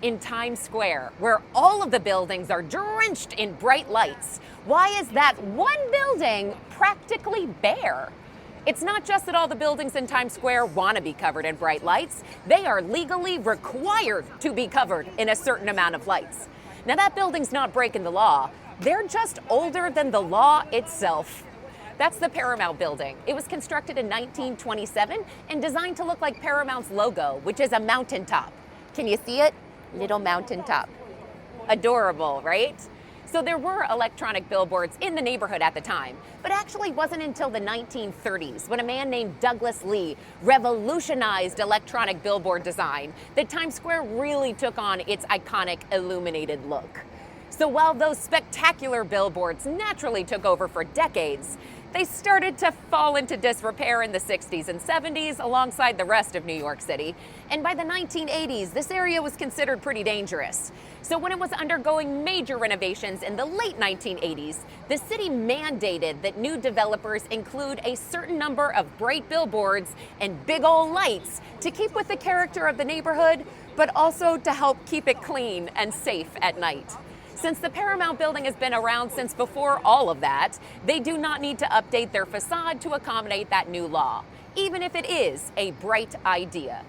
In Times Square, where all of the buildings are drenched in bright lights, why is that one building practically bare? It's not just that all the buildings in Times Square want to be covered in bright lights, they are legally required to be covered in a certain amount of lights. Now, that building's not breaking the law, they're just older than the law itself. That's the Paramount Building. It was constructed in 1927 and designed to look like Paramount's logo, which is a mountaintop. Can you see it? Little mountaintop. Adorable, right? So there were electronic billboards in the neighborhood at the time, but actually wasn't until the 1930s when a man named Douglas Lee revolutionized electronic billboard design that Times Square really took on its iconic illuminated look. So while those spectacular billboards naturally took over for decades, they started to fall into disrepair in the 60s and 70s alongside the rest of New York City. And by the 1980s, this area was considered pretty dangerous. So when it was undergoing major renovations in the late 1980s, the city mandated that new developers include a certain number of bright billboards and big old lights to keep with the character of the neighborhood, but also to help keep it clean and safe at night. Since the Paramount Building has been around since before all of that, they do not need to update their facade to accommodate that new law, even if it is a bright idea.